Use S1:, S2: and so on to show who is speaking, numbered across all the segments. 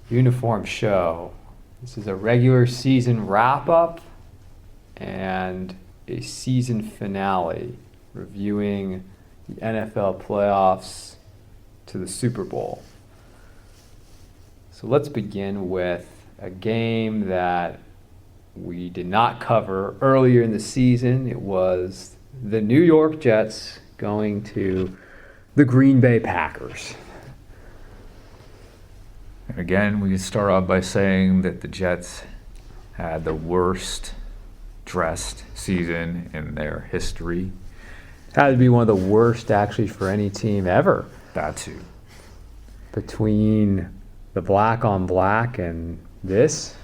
S1: uniform show. This is a regular season wrap-up and a season finale reviewing the NFL playoffs to the Super Bowl. So let's begin with a game that we did not cover earlier in the season. It was the New York Jets going to the Green Bay Packers.
S2: And again, we can start off by saying that the Jets had the worst dressed season in their history.
S1: Had to be one of the worst, actually, for any team ever.
S2: That too.
S1: Between the black on black and this.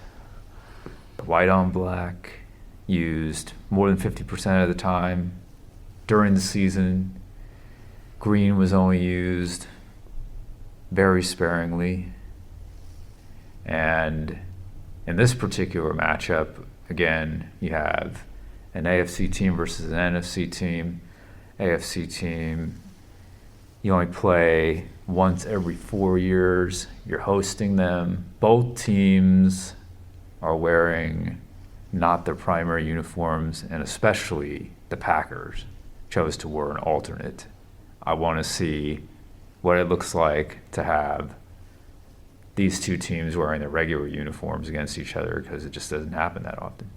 S2: The white on black used more than 50% of the time during the season. Green was only used very sparingly. And in this particular matchup, again, you have an AFC team versus an NFC team. AFC team, you only play once every 4 years. You're hosting them. Both teams are wearing not their primary uniforms, and especially the Packers chose to wear an alternate. I want to see what it looks like to have these two teams wearing their regular uniforms against each other, because it just doesn't happen that often.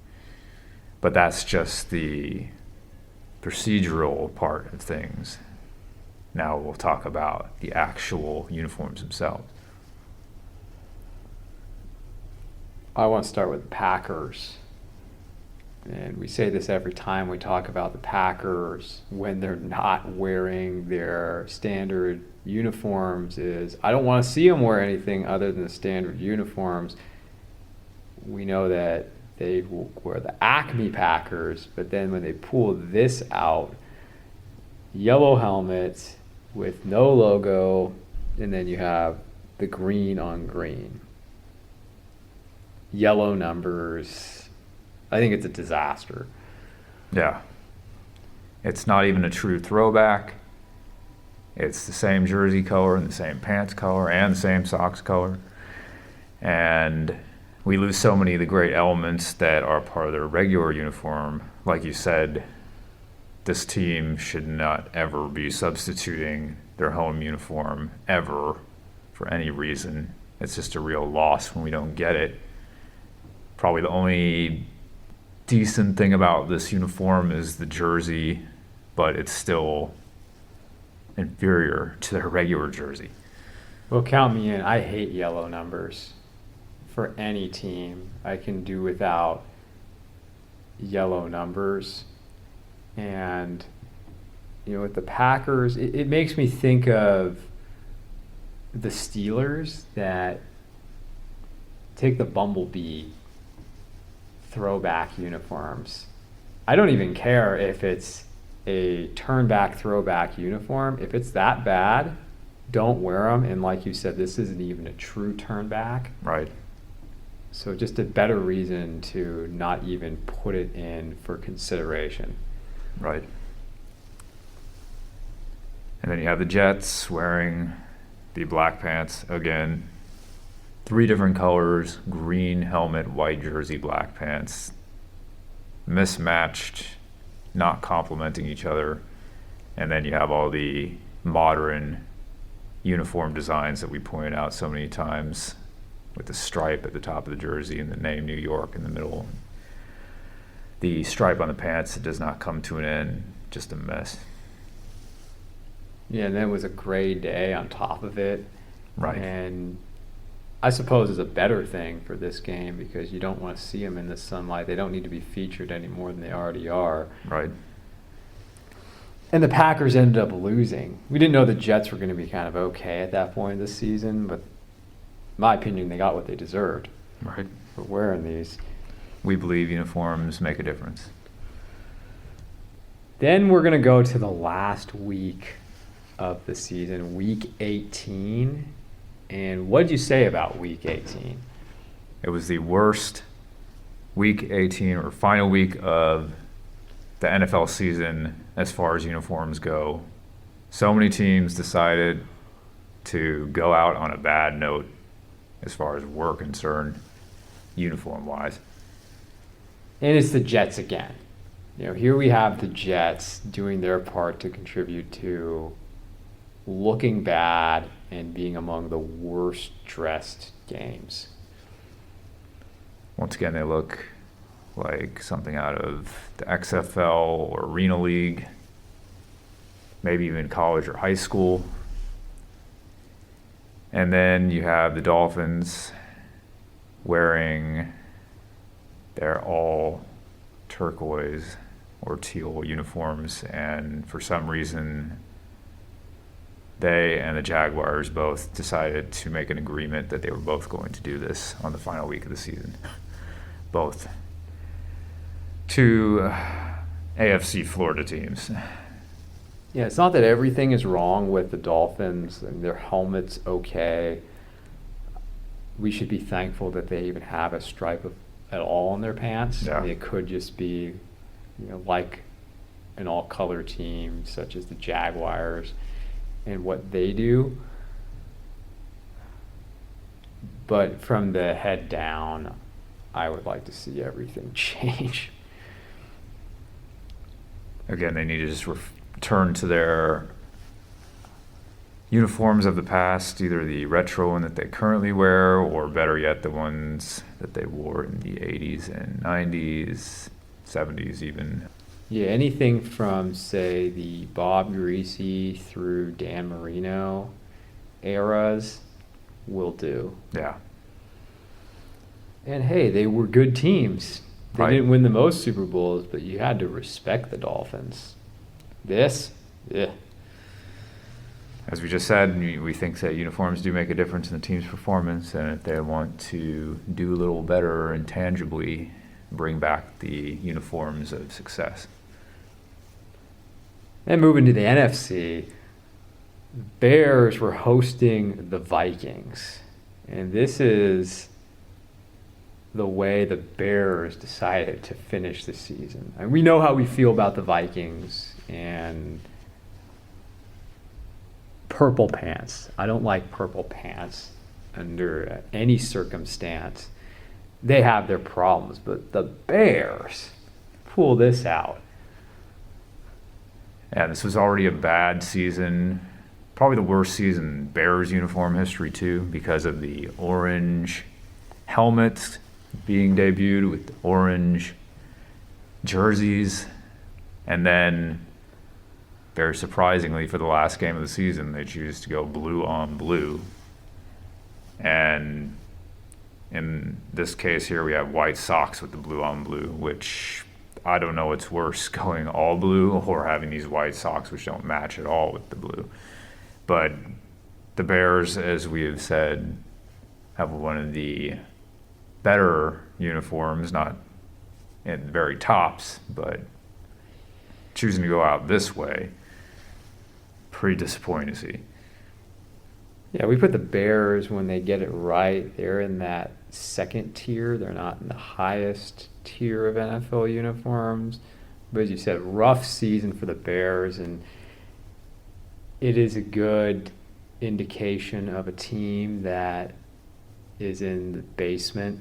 S2: But that's just the procedural part of things. Now we'll talk about the actual uniforms themselves.
S1: I want to start with the Packers. And we say this every time we talk about the Packers when they're not wearing their standard uniforms is I don't want to see them wear anything other than the standard uniforms. We know that they will wear the Acme Packers, but then when they pull this out, yellow helmets with no logo, and then you have the green on green. Yellow numbers. I think it's a disaster.
S2: Yeah. It's not even a true throwback. It's the same jersey color and the same pants color and the same socks color. And we lose so many of the great elements that are part of their regular uniform. Like you said, this team should not ever be substituting their home uniform ever for any reason. It's just a real loss when we don't get it. Probably the only decent thing about this uniform is the jersey, but it's still inferior to their regular jersey.
S1: Well, count me in. I hate yellow numbers for any team. I can do without yellow numbers. And, with the Packers, it makes me think of the Steelers that take the Bumblebee throwback uniforms. I don't even care if it's a turn-back throwback uniform. If it's that bad, don't wear them. And like you said, this isn't even a true turn-back.
S2: Right.
S1: So just a better reason to not even put it in for consideration.
S2: Right. And then you have the Jets wearing the black pants again. 3 different colors: green helmet, white jersey, black pants. Mismatched, not complementing each other. And then you have all the modern uniform designs that we pointed out so many times, with the stripe at the top of the jersey and the name New York in the middle. The stripe on the pants, it does not come to an end, just a mess.
S1: Yeah, and then it was a gray day on top of it.
S2: Right.
S1: And I suppose it's a better thing for this game because you don't want to see them in the sunlight. They don't need to be featured any more than they already are.
S2: Right.
S1: And the Packers ended up losing. We didn't know the Jets were going to be kind of okay at that point in the season, but in my opinion, they got what they deserved
S2: Right.
S1: for wearing these.
S2: We believe uniforms make a difference.
S1: Then we're going to go to the last week of the season, week 18. And what did you say about week 18?
S2: It was the worst week 18 or final week of the NFL season as far as uniforms go. So many teams decided to go out on a bad note as far as we're concerned, uniform-wise.
S1: And it's the Jets again. Here we have the Jets doing their part to contribute to looking bad and being among the worst dressed games.
S2: Once again, they look like something out of the XFL or Arena League, maybe even college or high school. And then you have the Dolphins wearing their all turquoise or teal uniforms, and for some reason they and the Jaguars both decided to make an agreement that they were both going to do this on the final week of the season. Both two AFC Florida teams.
S1: Yeah, it's not that everything is wrong with the Dolphins and their helmet's okay. We should be thankful that they even have a stripe at all on their pants.
S2: Yeah.
S1: It could just be, like an all-color team such as the Jaguars and what they do. But from the head down, I would like to see everything change.
S2: Again, they need to just return to their uniforms of the past, either the retro one that they currently wear, or better yet, the ones that they wore in the 80s and 90s, 70s even.
S1: Yeah, anything from, say, the Bob Greasy through Dan Marino eras will do.
S2: Yeah.
S1: And hey, they were good teams. They
S2: Right.
S1: didn't win the most Super Bowls, but you had to respect the Dolphins. This? Yeah.
S2: As we just said, we think that uniforms do make a difference in the team's performance, and if they want to do a little better and tangibly bring back the uniforms of success.
S1: Then moving to the NFC, Bears were hosting the Vikings. And this is the way the Bears decided to finish the season. And we know how we feel about the Vikings and purple pants. I don't like purple pants under any circumstance. They have their problems, but the Bears pull this out.
S2: Yeah, this was already a bad season, probably the worst season in Bears uniform history too, because of the orange helmets being debuted with the orange jerseys, and then very surprisingly for the last game of the season they choose to go blue on blue, and in this case here we have white socks with the blue on blue, which I don't know what's worse, going all blue or having these white socks which don't match at all with the blue. But the Bears, as we have said, have one of the better uniforms, not in the very tops, but choosing to go out this way, pretty disappointing to see.
S1: Yeah, we put the Bears, when they get it right, they're in that second tier. They're not in the highest tier of NFL uniforms. But as you said, rough season for the Bears, and it is a good indication of a team that is in the basement,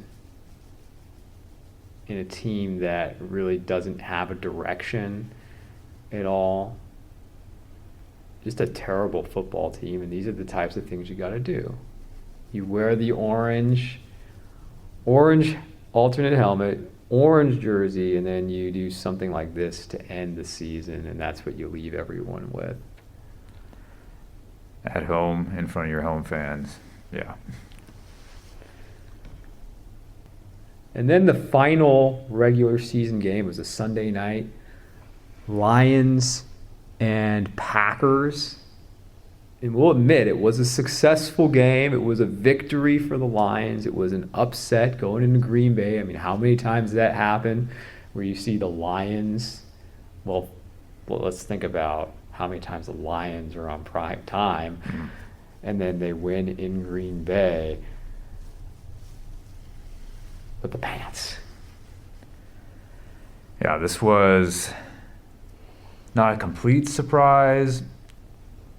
S1: in a team that really doesn't have a direction at all. Just a terrible football team, and these are the types of things you got to do. You wear the orange alternate helmet, orange jersey, and then you do something like this to end the season, and that's what you leave everyone with.
S2: At home, in front of your home fans, yeah.
S1: And then the final regular season game was a Sunday night. Lions and Packers. And we'll admit it was a successful game. It was a victory for the Lions. It was an upset going into Green Bay. I mean, how many times did that happen where you see the Lions? Well, let's think about how many times the Lions are on prime time, and then they win in Green Bay with the pants.
S2: Yeah, this was not a complete surprise.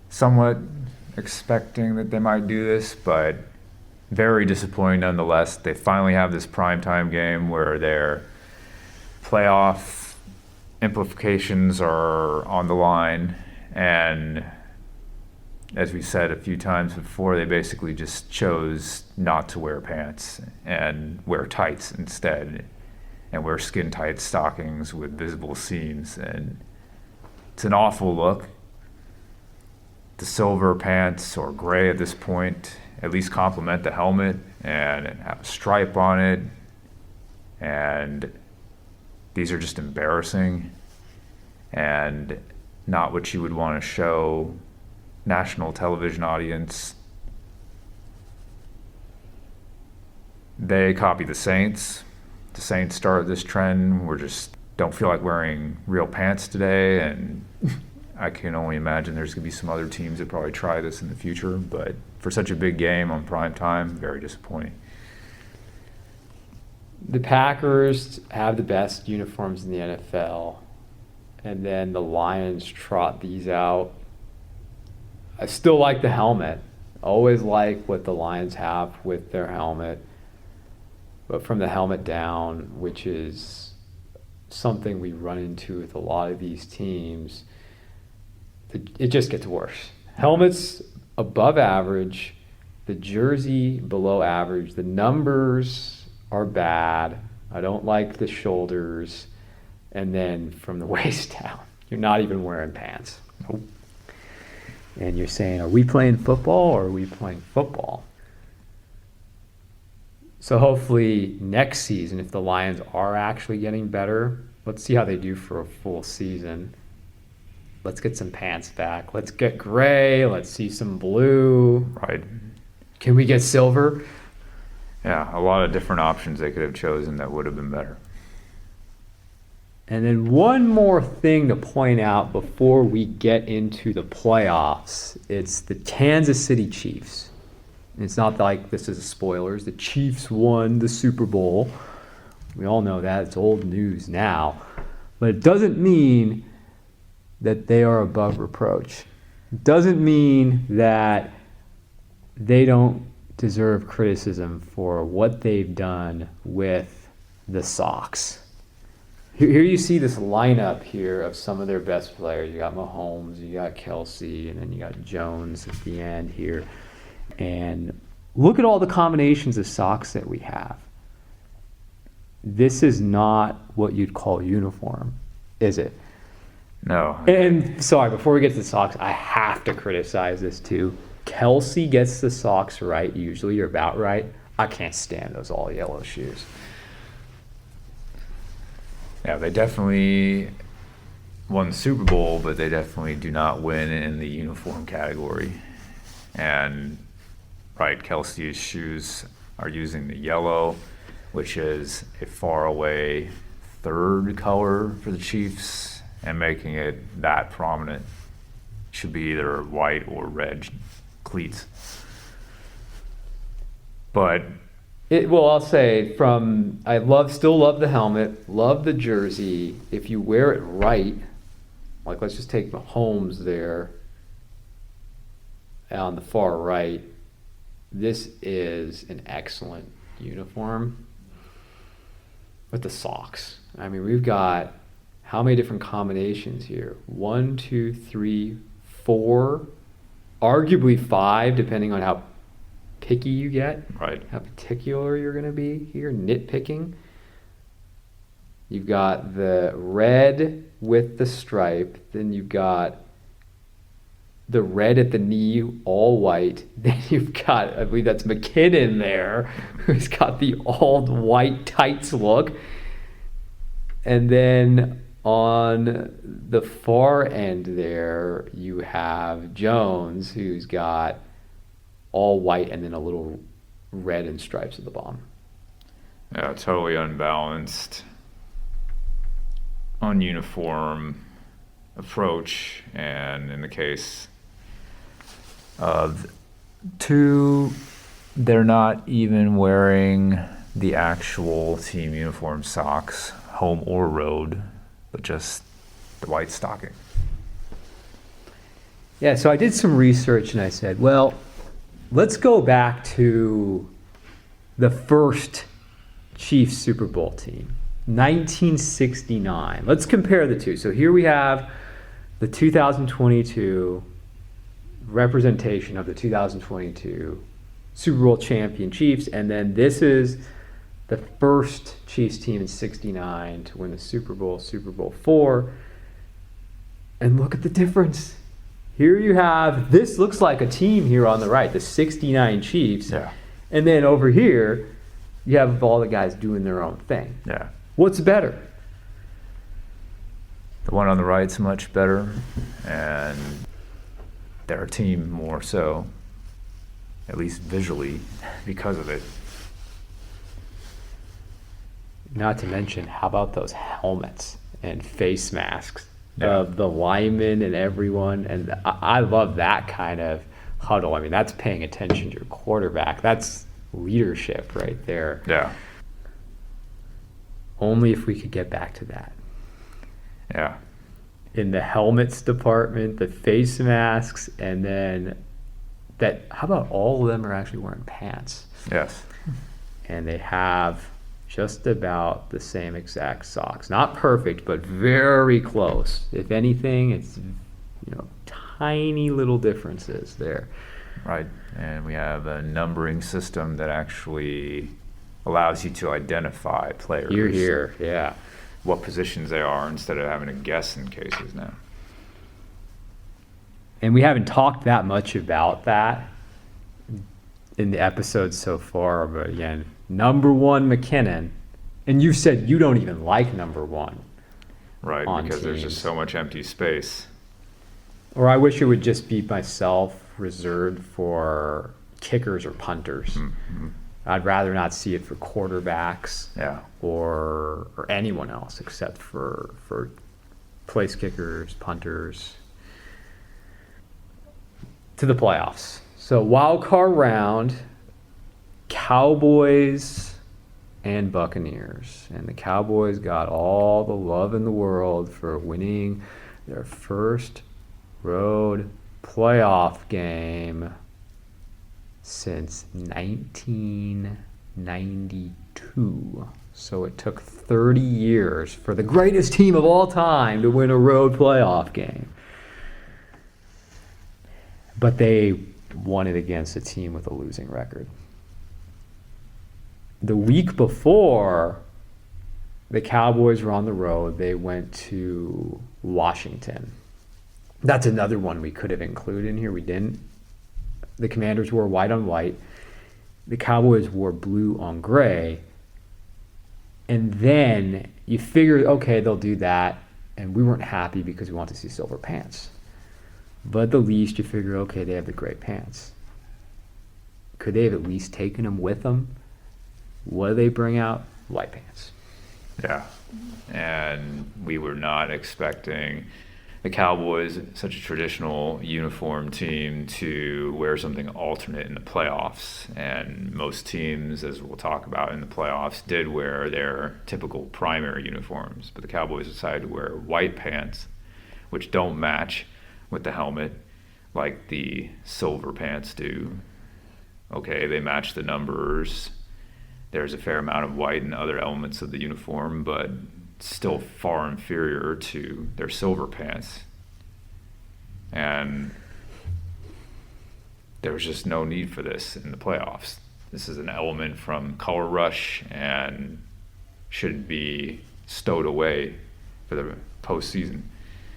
S2: Somewhat expecting that they might do this, but very disappointing nonetheless. They finally have this primetime game where their playoff implications are on the line, and as we said a few times before, they basically just chose not to wear pants and wear tights instead, and wear skin tight stockings with visible seams, and it's an awful look. The silver pants, or gray at this point, at least complement the helmet and have a stripe on it, and these are just embarrassing and not what you would want to show national television audience. They copy the Saints. The Saints started this trend. We're just don't feel like wearing real pants today, and I can only imagine there's going to be some other teams that probably try this in the future, but for such a big game on prime time, very disappointing.
S1: The Packers have the best uniforms in the NFL, and then the Lions trot these out. I still like the helmet. Always like what the Lions have with their helmet. But from the helmet down, which is something we run into with a lot of these teams, it just gets worse. Helmets above average, the jersey below average, the numbers are bad. I don't like the shoulders. And then from the waist down, you're not even wearing pants. Nope. And you're saying, are we playing football or are we playing football? So hopefully next season, if the Lions are actually getting better, let's see how they do for a full season. Let's get some pants back. Let's get gray. Let's see some blue.
S2: Right.
S1: Can we get silver?
S2: Yeah, a lot of different options they could have chosen that would have been better.
S1: And then one more thing to point out before we get into the playoffs. It's the Kansas City Chiefs. It's not like this is a spoilers. The Chiefs won the Super Bowl. We all know that. It's old news now. But it doesn't mean that they are above reproach. It doesn't mean that they don't deserve criticism for what they've done with the Sox. Here you see this lineup here of some of their best players. You got Mahomes, you got Kelsey, and then you got Jones at the end here. And look at all the combinations of socks that we have. This is not what you'd call uniform, is it?
S2: No.
S1: And sorry, before we get to the socks, I have to criticize this too. Kelsey gets the socks right, usually, or about right. I can't stand those all yellow shoes.
S2: Yeah, they definitely won the Super Bowl, but they definitely do not win in the uniform category. And, right, Kelsey's shoes are using the yellow, which is a far away third color for the Chiefs, and making it that prominent. Should be either white or red cleats. But
S1: Well, I'll say still love the helmet, love the jersey. If you wear it right, like let's just take Mahomes there on the far right, this is an excellent uniform. With the socks, I mean, we've got how many different combinations here? 1, 2, 3, 4, arguably 5, depending on how picky you get,
S2: right,
S1: how particular you're going to be here, nitpicking. You've got the red with the stripe, then you've got the red at the knee, all white. Then you've got, I believe that's McKinnon there, who's got the all white tights look. And then on the far end there, you have Jones, who's got all white and then a little red and stripes at the bottom.
S2: Yeah, totally unbalanced, ununiform approach. And in the case of two, they're not even wearing the actual team uniform socks, home or road, but just the white stocking.
S1: Yeah, so I did some research and I said, well, let's go back to the first Chiefs Super Bowl team, 1969. Let's compare the two. So here we have the 2022 representation of the 2022 Super Bowl champion Chiefs, and then this is the first Chiefs team in 69 to win the Super Bowl, Super Bowl IV. And look at the difference. Here you have, this looks like a team here on the right, the 69 Chiefs.
S2: Yeah.
S1: And then over here, you have all the guys doing their own thing.
S2: Yeah.
S1: What's better?
S2: The one on the right's much better, and their team more so, at least visually, because of it.
S1: Not to mention, how about those helmets and face masks
S2: Yeah.
S1: of the linemen and everyone? And I love that kind of huddle. I mean, that's paying attention to your quarterback. That's leadership right there.
S2: Yeah.
S1: Only if we could get back to that.
S2: Yeah.
S1: In the helmets department, the face masks, and then that, how about all of them are actually wearing pants?
S2: Yes.
S1: And they have just about the same exact socks. Not perfect, but very close. If anything, it's, tiny little differences there.
S2: Right. And we have a numbering system that actually allows you to identify players.
S1: Here, yeah.
S2: What positions they are instead of having to guess in cases now.
S1: And we haven't talked that much about that in the episodes so far, but again, number one McKinnon, and you said you don't even like number one.
S2: Right,
S1: On
S2: because there's just
S1: teams.
S2: so much empty space.
S1: Or I wish it would just be myself reserved for kickers or punters.
S2: Mm-hmm.
S1: I'd rather not see it for quarterbacks
S2: Yeah.
S1: or anyone else except for place kickers, punters. To the playoffs. So wild card round, Cowboys and Buccaneers. And the Cowboys got all the love in the world for winning their first road playoff game since 1992. So it took 30 years for the greatest team of all time to win a road playoff game. But they won it against a team with a losing record. The week before the Cowboys were on the road, they went to Washington. That's another one we could have included in here. We didn't. The Commanders wore white on white. The Cowboys wore blue on gray. And then you figure, okay, they'll do that. And we weren't happy because we want to see silver pants. But at the least, you figure, okay, they have the gray pants. Could they have at least taken them with them? What do they bring out? White pants.
S2: Yeah. And we were not expecting the Cowboys, such a traditional uniform team, to wear something alternate in the playoffs. And most teams, as we'll talk about in the playoffs, did wear their typical primary uniforms. But the Cowboys decided to wear white pants, which don't match with the helmet like the silver pants do. Okay, they match the numbers. There's a fair amount of white in other elements of the uniform, but still far inferior to their silver pants. And there was just no need for this in the playoffs. This is an element from Color Rush and should be stowed away for the postseason.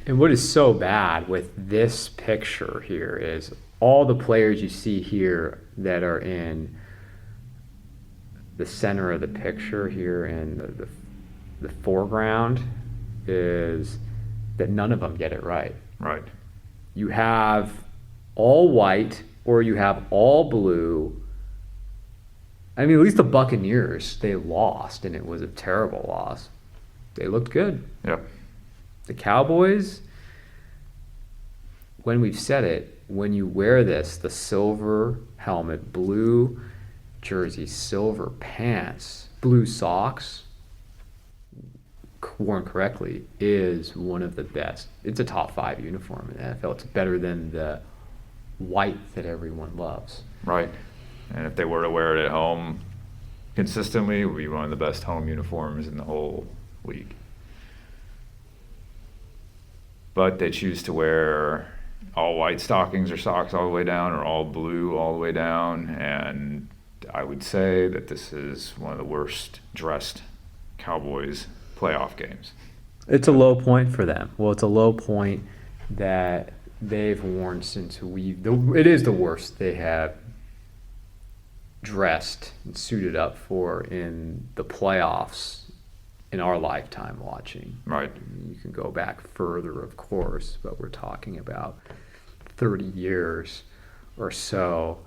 S1: And what is so bad with this picture here is all the players you see here that are in the center of the picture here in the foreground is that none of them get it right.
S2: Right.
S1: You have all white or you have all blue. I mean, at least the Buccaneers, they lost, and it was a terrible loss. They looked good.
S2: Yep.
S1: The Cowboys, when we've said it, when you wear this, the silver helmet, blue jersey, silver pants, blue socks, worn correctly, is one of the best. It's a top 5 uniform in the NFL. It's better than the white that everyone loves.
S2: Right. And if they were to wear it at home, consistently will be one of the best home uniforms in the whole league. But they choose to wear all white stockings or socks all the way down, or all blue all the way down, and I would say that this is one of the worst dressed Cowboys playoff games.
S1: It's a low point for them. Well, it's a low point that they've worn since it is the worst they have dressed and suited up for in the playoffs in our lifetime watching.
S2: Right.
S1: You can go back further, of course, but we're talking about 30 years or so.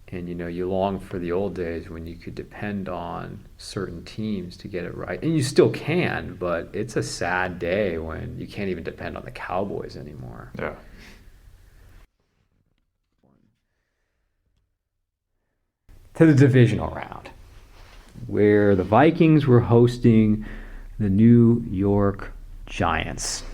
S1: And, you long for the old days when you could depend on certain teams to get it right. And you still can, but it's a sad day when you can't even depend on the Cowboys anymore.
S2: Yeah.
S1: To the divisional round, where the Vikings were hosting the New York Giants.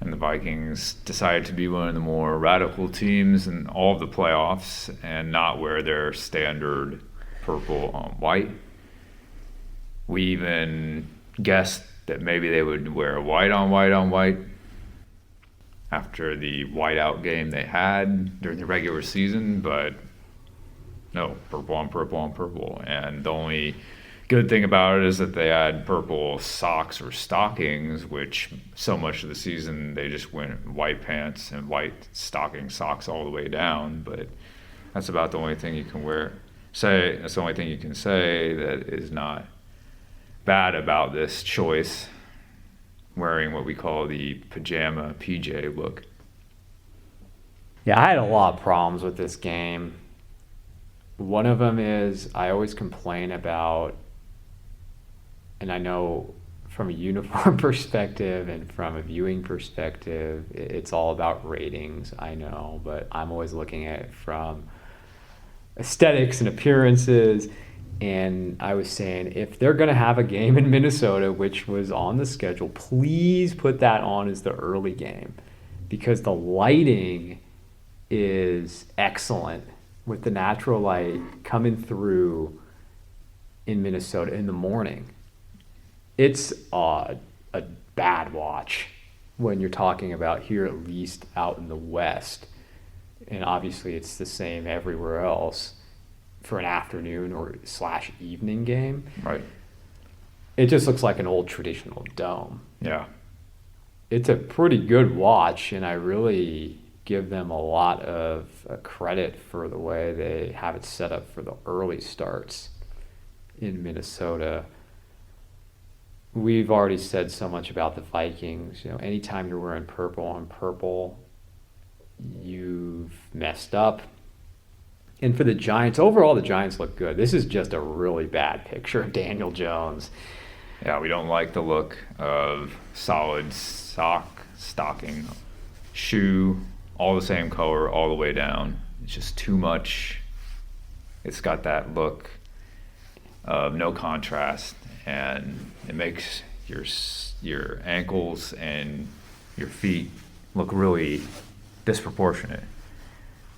S2: And the Vikings decided to be one of the more radical teams in all of the playoffs and not wear their standard purple on white. We even guessed that maybe they would wear white on white on white after the whiteout game they had during the regular season, but no, purple on purple on purple. And the only good thing about it is that they had purple socks or stockings, which so much of the season they just went white pants and white stocking socks all the way down. But that's about the only thing you can that's the only thing you can say that is not bad about this choice, wearing what we call the pajama PJ look.
S1: Yeah, I had a lot of problems with this game. One of them is I always complain about, and I know from a uniform perspective and from a viewing perspective, it's all about ratings, I know, but I'm always looking at it from aesthetics and appearances. And I was saying, if they're going to have a game in Minnesota, which was on the schedule, please put that on as the early game, because the lighting is excellent with the natural light coming through in Minnesota in the morning. It's a bad watch when you're talking about here, at least out in the West. And obviously it's the same everywhere else for an afternoon or / evening game.
S2: Right.
S1: It just looks like an old traditional dome.
S2: Yeah.
S1: It's a pretty good watch, and I really give them a lot of credit for the way they have it set up for the early starts in Minnesota. We've already said so much about the Vikings. Anytime you're wearing purple on purple, you've messed up. And for the Giants, overall, the Giants look good. This is just a really bad picture of Daniel Jones.
S2: Yeah, we don't like the look of solid stocking, shoe, all the same color all the way down. It's just too much. It's got that look of no contrast, and it makes your ankles and your feet look really disproportionate.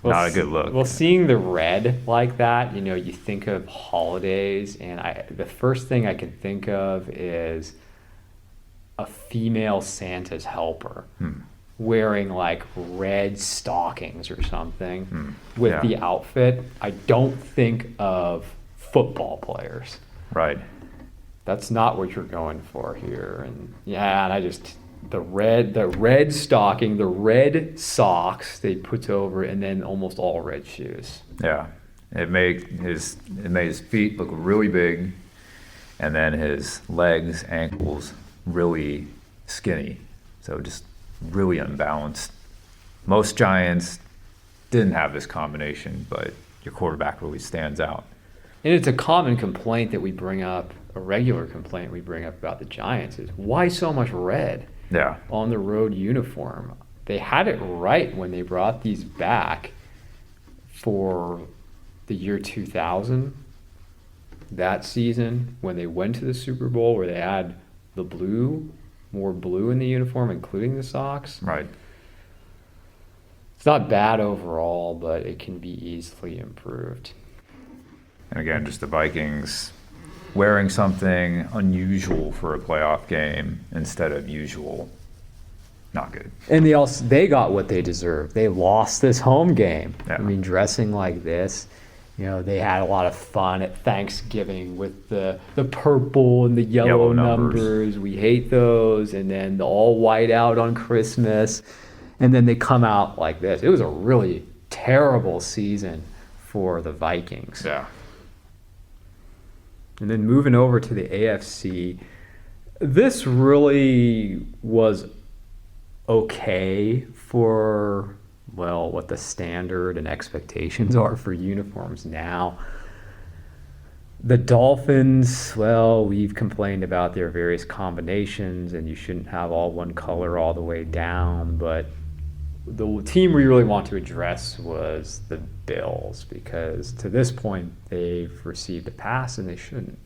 S2: Not a good look.
S1: Well, seeing the red like that, you think of holidays, and the first thing I can think of is a female Santa's helper wearing like red stockings or something with the outfit. I don't think of football players.
S2: Right.
S1: That's not what you're going for here. And the red stocking, the red socks they put over, and then almost all red shoes.
S2: Yeah. It made his feet look really big, and then his legs, ankles really skinny. So just really unbalanced. Most Giants didn't have this combination, but your quarterback really stands out.
S1: And it's a common complaint that we bring up, a regular complaint we bring up about the Giants is, why so much red on the road uniform? They had it right when they brought these back for the year 2000, that season, when they went to the Super Bowl, where they had the more blue in the uniform, including the socks.
S2: Right.
S1: It's not bad overall, but it can be easily improved.
S2: And again, just the Vikings wearing something unusual for a playoff game instead of usual. Not good.
S1: And they got what they deserved. They lost this home game.
S2: Yeah.
S1: I mean, dressing like this, they had a lot of fun at Thanksgiving with the purple and the yellow numbers. We hate those. And then the all white out on Christmas. And then they come out like this. It was a really terrible season for the Vikings.
S2: Yeah.
S1: And then moving over to the AFC, this really was okay for, what the standard and expectations are for uniforms now. The Dolphins, we've complained about their various combinations, and you shouldn't have all one color all the way down, but the team we really want to address was the Bills, because to this point they've received a pass and they shouldn't.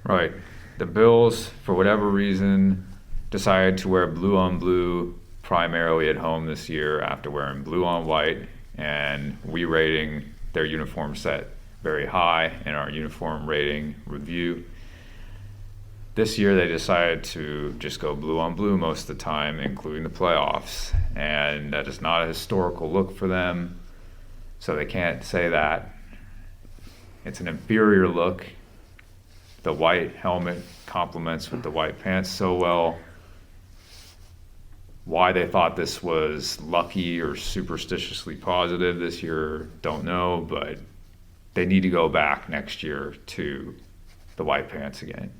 S2: Right. The Bills, for whatever reason, decided to wear blue on blue primarily at home this year after wearing blue on white, and we rating their uniform set very high in our uniform rating review. This year they decided to just go blue on blue most of the time, including the playoffs, and that is not a historical look for them, so they can't say that. It's an inferior look. The white helmet complements with the white pants so well. Why they thought this was lucky or superstitiously positive this year, don't know, but they need to go back next year to the white pants again.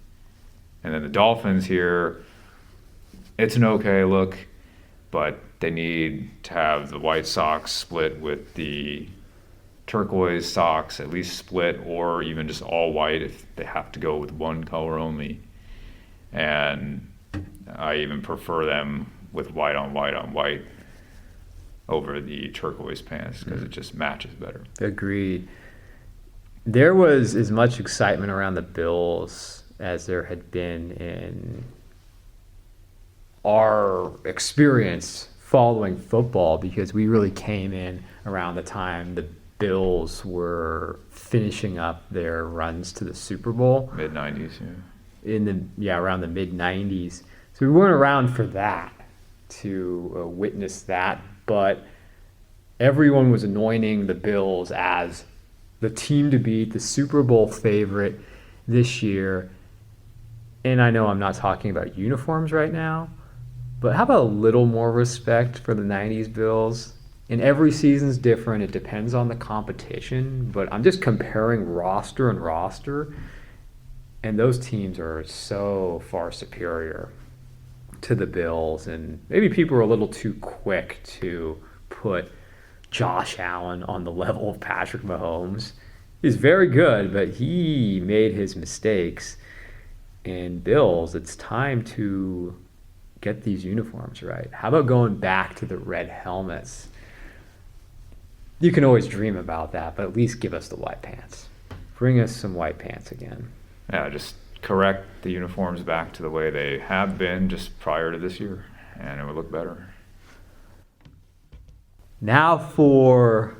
S2: And then the Dolphins here, it's an okay look, but they need to have the white socks split with the turquoise socks, at least split, or even just all white if they have to go with one color only. And I even prefer them with white on white on white over the turquoise pants because it just matches better.
S1: Agreed. There was as much excitement around the Bills as there had been in our experience following football, because we really came in around the time the Bills were finishing up their runs to the Super Bowl.
S2: Mid-90s, yeah.
S1: Around the mid-90s. So we weren't around for that, to witness that, but everyone was anointing the Bills as the team to beat, the Super Bowl favorite this year. And I know I'm not talking about uniforms right now, but how about a little more respect for the 90s Bills? And every season's different. It depends on the competition, but I'm just comparing roster and roster, and those teams are so far superior to the Bills. And maybe people are a little too quick to put Josh Allen on the level of Patrick Mahomes. He's very good, but he made his mistakes. And Bills, it's time to get these uniforms right. How about going back to the red helmets? You can always dream about that, but at least give us the white pants. Bring us some white pants again.
S2: Yeah, just correct the uniforms back to the way they have been just prior to this year, and it would look better.
S1: Now for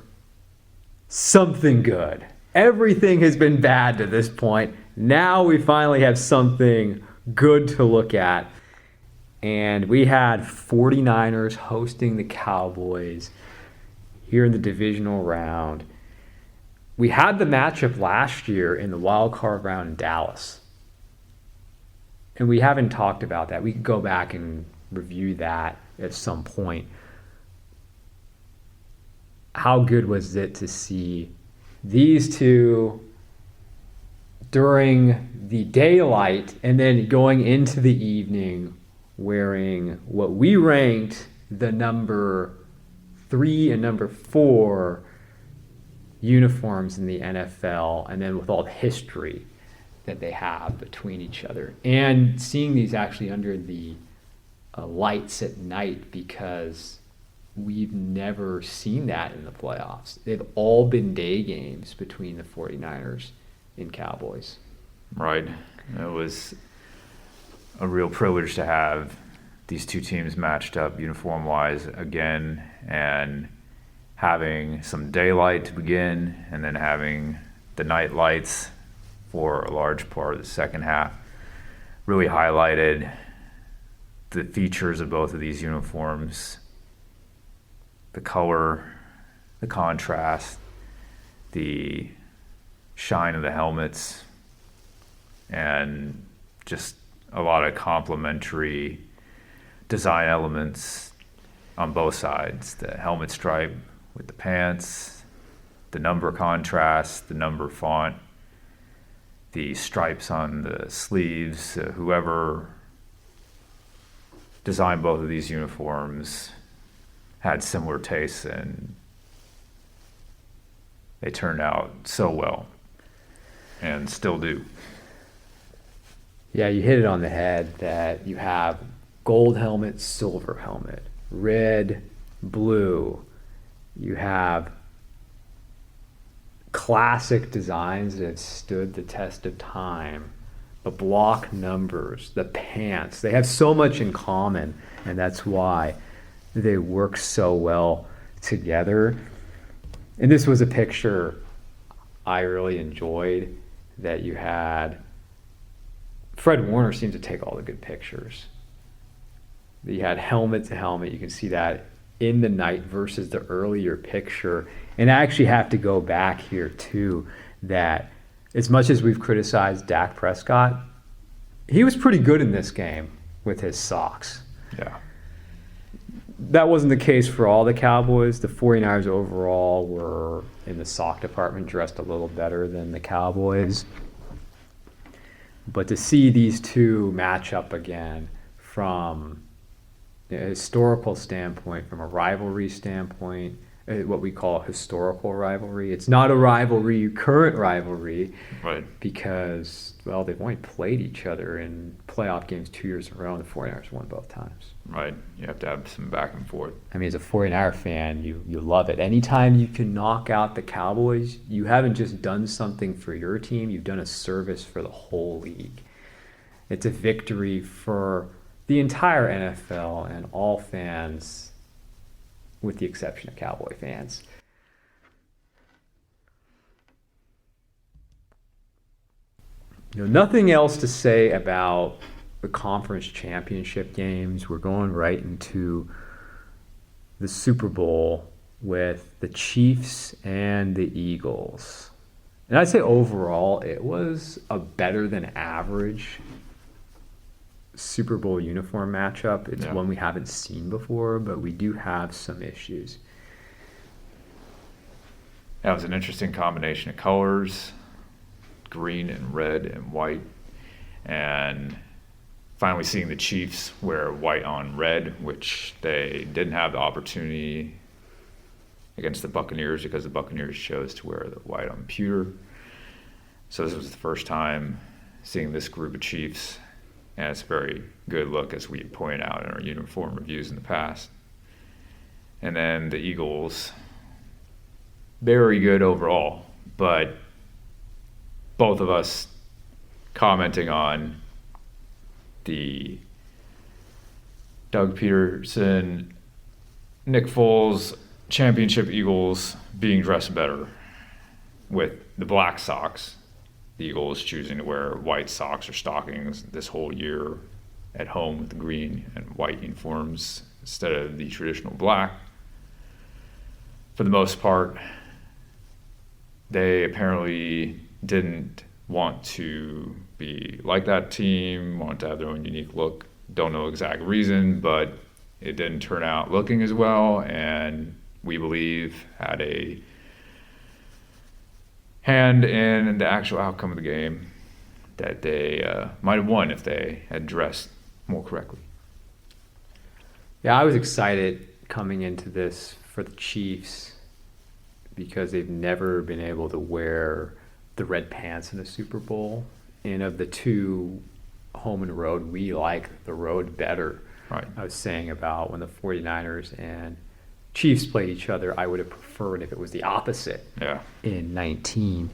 S1: something good. Everything has been bad to this point. Now we finally have something good to look at. And we had 49ers hosting the Cowboys here in the divisional round. We had the matchup last year in the wild card round in Dallas. And we haven't talked about that. We could go back and review that at some point. How good was it to see these two during the daylight and then going into the evening wearing what we ranked the number 3 and number 4 uniforms in the NFL, and then with all the history that they have between each other, and seeing these actually under the lights at night, because we've never seen that in the playoffs. They've all been day games between the 49ers and Cowboys.
S2: Right. It was a real privilege to have these two teams matched up uniform-wise again, and having some daylight to begin and then having the night lights for a large part of the second half really highlighted the features of both of these uniforms, the color, the contrast, the shine of the helmets, and just a lot of complementary design elements on both sides. The helmet stripe with the pants, the number contrast, the number font, the stripes on the sleeves. Whoever designed both of these uniforms had similar tastes, and they turned out so well and still do.
S1: Yeah, you hit it on the head that you have gold helmet, silver helmet, red, blue. You have classic designs that have stood the test of time. The block numbers, the pants, they have so much in common, and that's why they work so well together. And this was a picture I really enjoyed, that you had Fred Warner seemed to take all the good pictures. You had helmet to helmet. You can see that in the night versus the earlier picture. And I actually have to go back here too, that as much as we've criticized Dak Prescott, he was pretty good in this game with his socks.
S2: Yeah.
S1: That wasn't the case for all the Cowboys. The 49ers overall were, in the sock department, dressed a little better than the Cowboys. But to see these two match up again from a historical standpoint, from a rivalry standpoint, what we call a historical rivalry. It's not a rivalry, current rivalry,
S2: Right.
S1: because, well, they've only played each other in playoff games 2 years in a row, and the 49ers won both times.
S2: Right. You have to have some back and forth.
S1: I mean, as a 49er fan, you love it. Anytime you can knock out the Cowboys, you haven't just done something for your team, you've done a service for the whole league. It's a victory for the entire NFL and all fans, with the exception of Cowboy fans. Nothing else to say about the conference championship games. We're going right into the Super Bowl with the Chiefs and the Eagles. And I'd say overall it was a better than average Super Bowl uniform matchup. It's one we haven't seen before, but we do have some issues.
S2: That was an interesting combination of colors, green and red and white. And finally seeing the Chiefs wear white on red, which they didn't have the opportunity against the Buccaneers because the Buccaneers chose to wear the white on pewter. So this was the first time seeing this group of Chiefs, and it's a very good look, as we pointed out in our uniform reviews in the past. And then the Eagles, very good overall, but both of us commenting on the Doug Peterson, Nick Foles championship Eagles being dressed better with the black socks. The Eagles choosing to wear white socks or stockings this whole year at home with the green and white uniforms instead of the traditional black. For the most part, they apparently didn't want to be like that team, want to have their own unique look. Don't know the exact reason, but it didn't turn out looking as well, and we believe had a hand in the actual outcome of the game, that they might have won if they had dressed more correctly.
S1: Yeah, I was excited coming into this for the Chiefs because they've never been able to wear the red pants in the Super Bowl. And of the two, home and road, we like the road better.
S2: Right.
S1: I was saying about when the 49ers and Chiefs played each other, I would have preferred if it was the opposite in 19.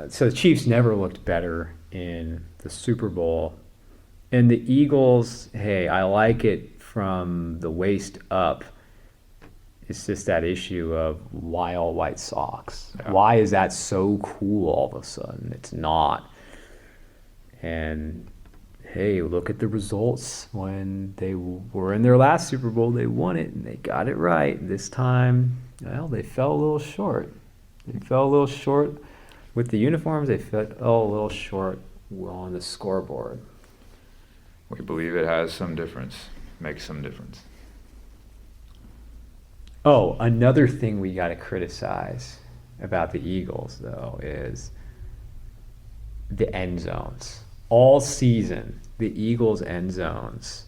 S1: So the Chiefs never looked better in the Super Bowl. And the Eagles, hey, I like it from the waist up. it's just that issue of why all white socks?
S2: Yeah.
S1: Why is that so cool all of a sudden? It's not. And hey, look at the results when they were in their last Super Bowl. They won it and they got it right. This time, well, they fell a little short. They fell a little short with the uniforms. They fell a little short on the scoreboard.
S2: We believe it has some difference, makes some difference.
S1: Oh, another thing we got to criticize about the Eagles, though, is the end zones. All season, the Eagles' end zones,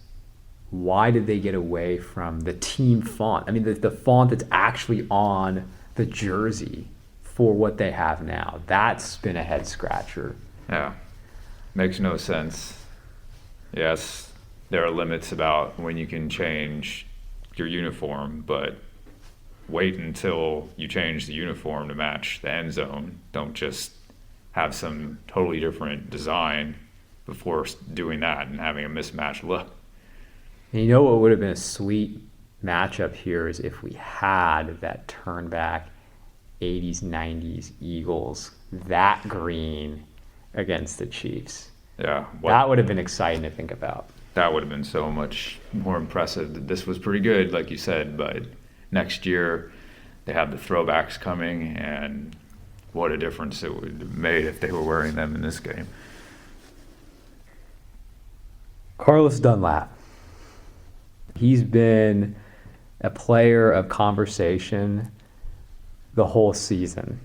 S1: why did they get away from the team font? I mean, the font that's actually on the jersey for what they have now. That's been a head scratcher.
S2: Yeah, makes no sense. Yes, there are limits about when you can change your uniform, but wait until you change the uniform to match the end zone. Don't just have some totally different design before doing that and having a mismatched look.
S1: And you know what would have been a sweet matchup here is if we had that turn back 80s, 90s Eagles, that green against the Chiefs.
S2: Yeah.
S1: That would have been exciting to think about.
S2: That would have been so much more impressive. This was pretty good, like you said, but next year they have the throwbacks coming, and what a difference it would have made if they were wearing them in this game.
S1: Carlos Dunlap. He's been a player of conversation the whole season.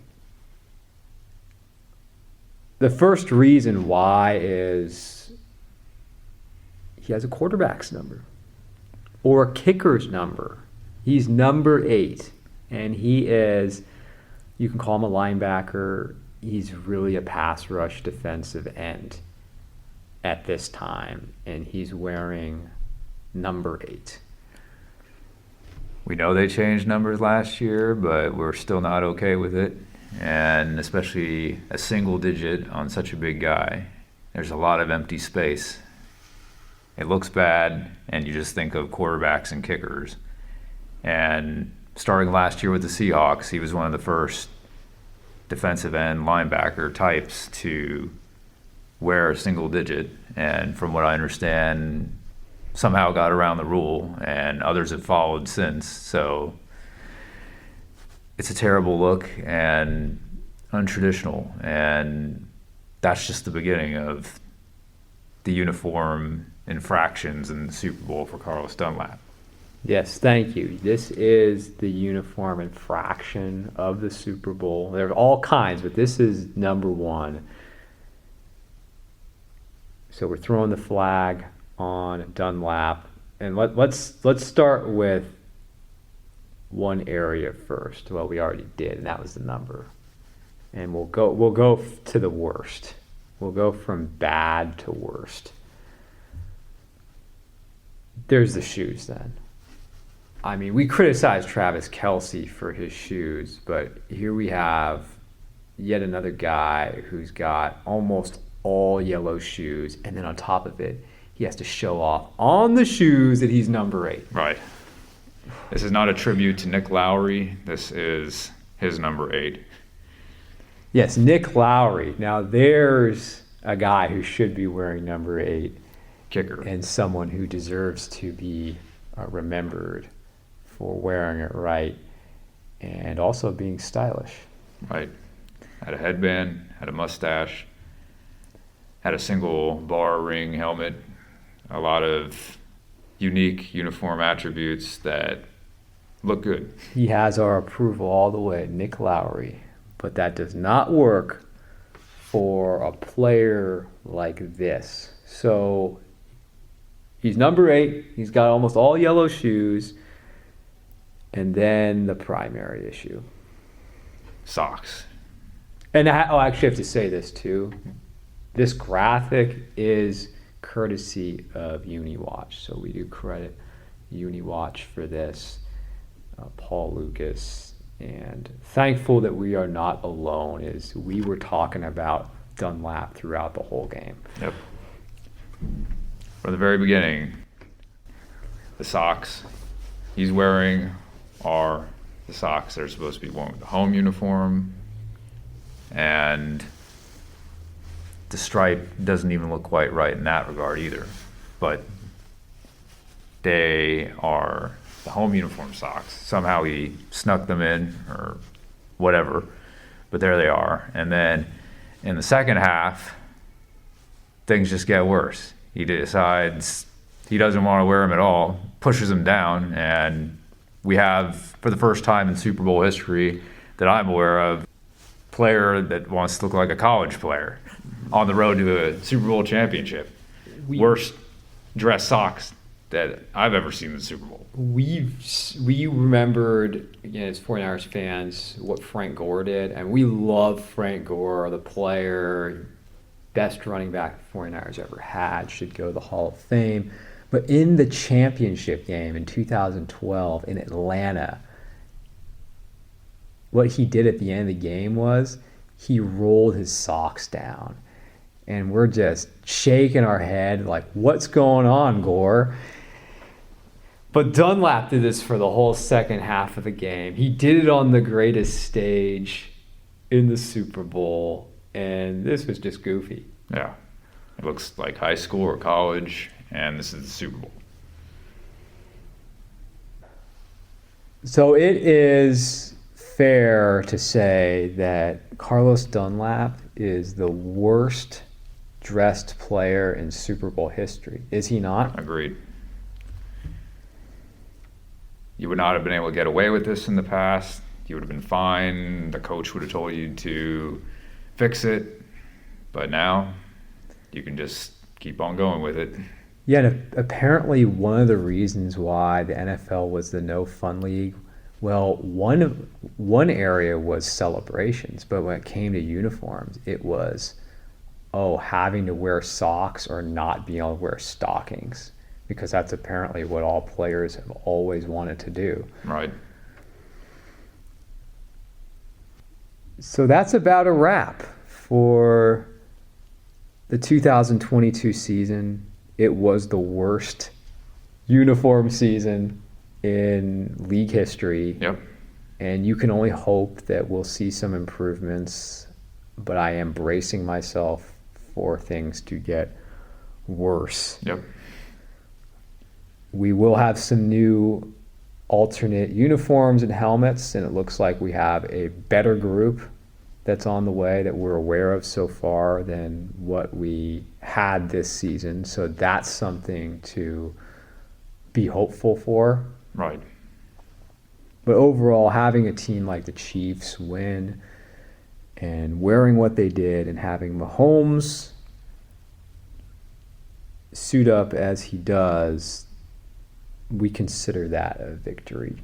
S1: The first reason why is he has a quarterback's number or a kicker's number. He's number 8, and he is, you can call him a linebacker. He's really a pass rush defensive end at this time, and he's wearing number 8.
S2: We know they changed numbers last year, but we're still not okay with it. And especially a single digit on such a big guy, there's a lot of empty space. It looks bad, and you just think of quarterbacks and kickers. And starting last year with the Seahawks, he was one of the first defensive end linebacker types to wear a single digit. And from what I understand, somehow got around the rule, and others have followed since. So it's a terrible look and untraditional, and that's just the beginning of the uniform infractions in the Super Bowl for Carlos Dunlap.
S1: Yes, thank you. This is the uniform infraction of the Super Bowl. There are all kinds, but this is number 1. So we're throwing the flag on Dunlap, and let's start with one area first. Well, we already did, and that was the number. And we'll go to the worst. We'll go from bad to worst. There's the shoes then. I mean, we criticize Travis Kelce for his shoes, but here we have yet another guy who's got almost all yellow shoes, and then on top of it, he has to show off on the shoes that he's number 8.
S2: Right. This is not a tribute to Nick Lowry. This is his number 8.
S1: Yes, Nick Lowry. Now there's a guy who should be wearing number 8.
S2: Kicker.
S1: And someone who deserves to be remembered for wearing it right and also being stylish.
S2: Right. Had a headband, had a mustache, had a single bar ring helmet, a lot of unique uniform attributes that look good.
S1: He has our approval all the way, Nick Lowry. But that does not work for a player like this. So he's number 8. He's got almost all yellow shoes. And then the primary issue.
S2: Socks.
S1: And I actually have to say this too. This graphic is courtesy of UniWatch. So we do credit UniWatch for this. Paul Lucas. And thankful that we are not alone, as we were talking about Dunlap throughout the whole game.
S2: Yep. From the very beginning, the socks, he's wearing are the socks. There's supposed to be one with the home uniform, and the stripe doesn't even look quite right in that regard either. But they are the home uniform socks. Somehow he snuck them in or whatever, but there they are. And then in the second half, things just get worse. He decides he doesn't want to wear them at all, pushes them down, and we have, for the first time in Super Bowl history that I'm aware of, a player that wants to look like a college player on the road to a Super Bowl championship. Worst dress socks that I've ever seen in the Super Bowl.
S1: We remembered, again, as 49ers fans, what Frank Gore did, and we love Frank Gore, the player, best running back the 49ers ever had, should go to the Hall of Fame. But in the championship game in 2012 in Atlanta, what he did at the end of the game was he rolled his socks down. And we're just shaking our head like, what's going on, Gore? But Dunlap did this for the whole second half of the game. He did it on the greatest stage in the Super Bowl, and this was just goofy.
S2: Yeah. It looks like high school or college, and this is the Super Bowl.
S1: So it is fair to say that Carlos Dunlap is the worst dressed player in Super Bowl history. Is he not?
S2: Agreed. You would not have been able to get away with this in the past. You would have been fine. The coach would have told you to fix it. But now you can just keep on going with it.
S1: Yeah, and apparently one of the reasons why the NFL was the no fun league, well, one area was celebrations, but when it came to uniforms, it was, having to wear socks or not being able to wear stockings, because that's apparently what all players have always wanted to do.
S2: Right.
S1: So that's about a wrap for the 2022 season. It was the worst uniform season in league history.
S2: Yep.
S1: And you can only hope that we'll see some improvements, but I am bracing myself for things to get worse.
S2: Yep.
S1: We will have some new alternate uniforms and helmets, and it looks like we have a better group that's on the way that we're aware of so far than what we had this season. So that's something to be hopeful for.
S2: Right.
S1: But overall, having a team like the Chiefs win and wearing what they did and having Mahomes suit up as he does, we consider that a victory.